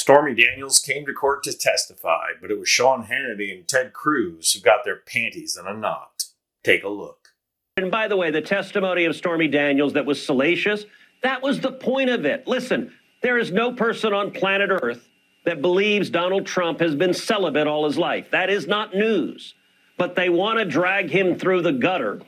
Stormy Daniels came to court to testify, but it was Sean Hannity and Ted Cruz who got their panties in a knot. Take a look. And by the way, the testimony of Stormy Daniels that was salacious, that was the point of it. Listen, there is no person on planet Earth that believes Donald Trump has been celibate all his life. That is not news. But they want to drag him through the gutter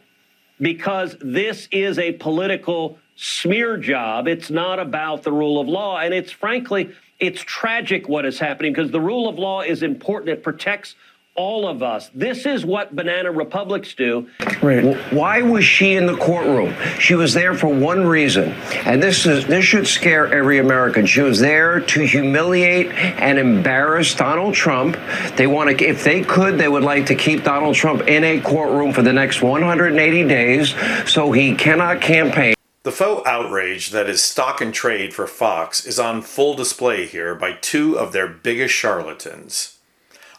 because this is a political smear job. It's not about the rule of law. And it's frankly, it's tragic what is happening because the rule of law is important. It protects all of us. This is what banana republics do. Right. Why was she in the courtroom? She was there for one reason, and this should scare every American. She was there to humiliate and embarrass Donald Trump. They want to, if they could, they would like to keep Donald Trump in a courtroom for the next 180 days so he cannot campaign. The faux outrage that is stock and trade for Fox is on full display here by two of their biggest charlatans.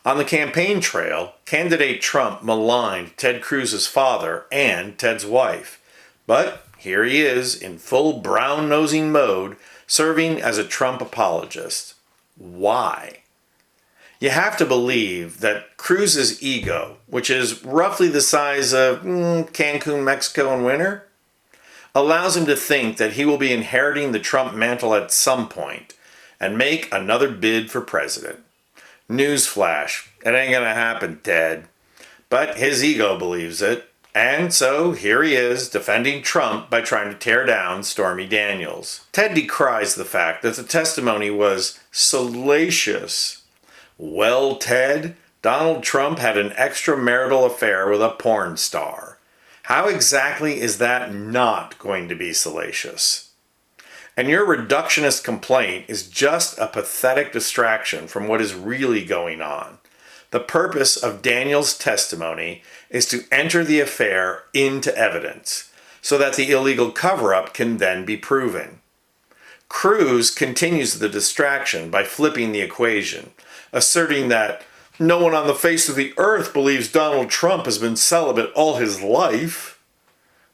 On the campaign trail, candidate Trump maligned Ted Cruz's father and Ted's wife. But here he is in full brown-nosing mode, serving as a Trump apologist. Why? You have to believe that Cruz's ego, which is roughly the size of Cancun, Mexico in winter, allows him to think that he will be inheriting the Trump mantle at some point and make another bid for president. Newsflash, it ain't gonna happen, Ted. But his ego believes it, and so here he is defending Trump by trying to tear down Stormy Daniels. Ted decries the fact that the testimony was salacious. Well, Ted, Donald Trump had an extramarital affair with a porn star. How exactly is that not going to be salacious? And your reductionist complaint is just a pathetic distraction from what is really going on. The purpose of Daniels' testimony is to enter the affair into evidence so that the illegal cover-up can then be proven. Cruz continues the distraction by flipping the equation, asserting that no one on the face of the earth believes Donald Trump has been celibate all his life.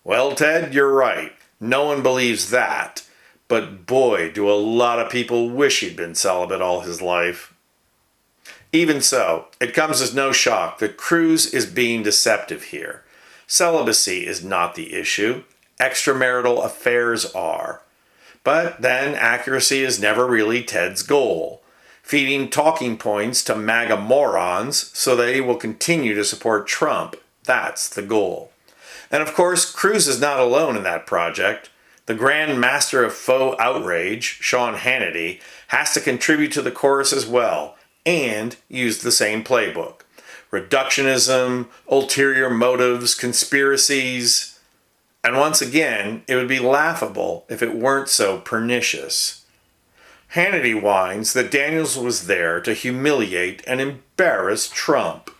Well, Ted, you're right. No one believes that. But boy, do a lot of people wish he'd been celibate all his life. Even so, it comes as no shock that Cruz is being deceptive here. Celibacy is not the issue. Extramarital affairs are. But then accuracy is never really Ted's goal. Feeding talking points to MAGA morons so they will continue to support Trump. That's the goal. And of course, Cruz is not alone in that project. The grand master of faux outrage, Sean Hannity, has to contribute to the chorus as well and use the same playbook. Reductionism, ulterior motives, conspiracies. And once again, it would be laughable if it weren't so pernicious. Hannity whines that Daniels was there to humiliate and embarrass Trump.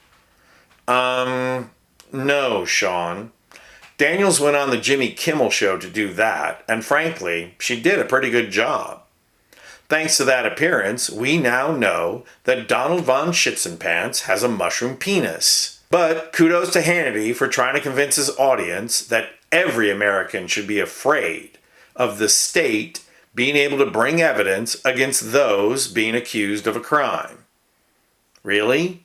No, Sean. Daniels went on the Jimmy Kimmel show to do that, and frankly, she did a pretty good job. Thanks to that appearance, we now know that Donald von Schitzenpants has a mushroom penis. But kudos to Hannity for trying to convince his audience that every American should be afraid of the state being able to bring evidence against those being accused of a crime. Really?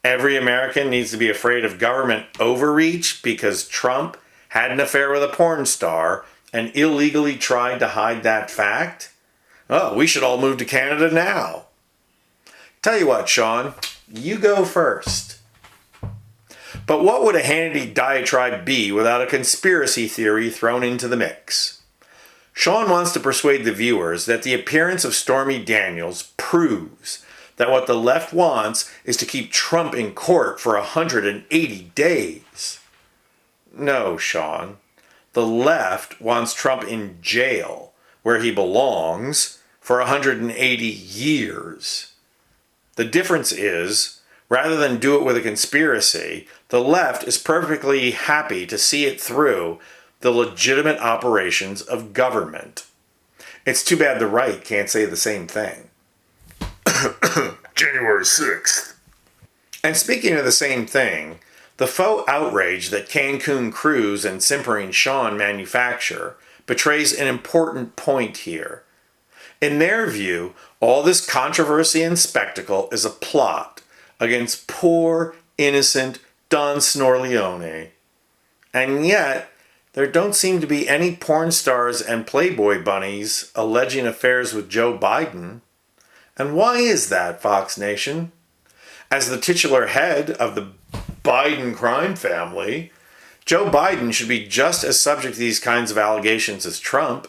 Every American needs to be afraid of government overreach because Trump had an affair with a porn star and illegally tried to hide that fact? Oh, we should all move to Canada now. Tell you what, Sean, you go first. But what would a Hannity diatribe be without a conspiracy theory thrown into the mix? Sean wants to persuade the viewers that the appearance of Stormy Daniels proves that what the left wants is to keep Trump in court for 180 days. No, Sean. The left wants Trump in jail, where he belongs, for 180 years. The difference is, rather than do it with a conspiracy, the left is perfectly happy to see it through the legitimate operations of government. It's too bad the right can't say the same thing. January 6th. And speaking of the same thing, the faux outrage that Cancun Cruz and simpering Sean manufacture betrays an important point here. In their view, all this controversy and spectacle is a plot against poor, innocent Don Snorleone. And yet, there don't seem to be any porn stars and Playboy bunnies alleging affairs with Joe Biden. And why is that, Fox Nation? As the titular head of the Biden crime family, Joe Biden should be just as subject to these kinds of allegations as Trump.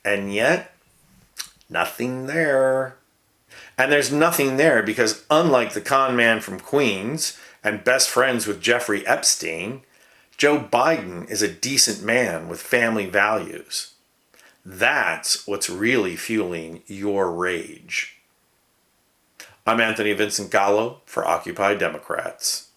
And yet, nothing there. And there's nothing there because unlike the con man from Queens and best friends with Jeffrey Epstein, Joe Biden is a decent man with family values. That's what's really fueling your rage. I'm Anthony Vincent Gallo for Occupy Democrats.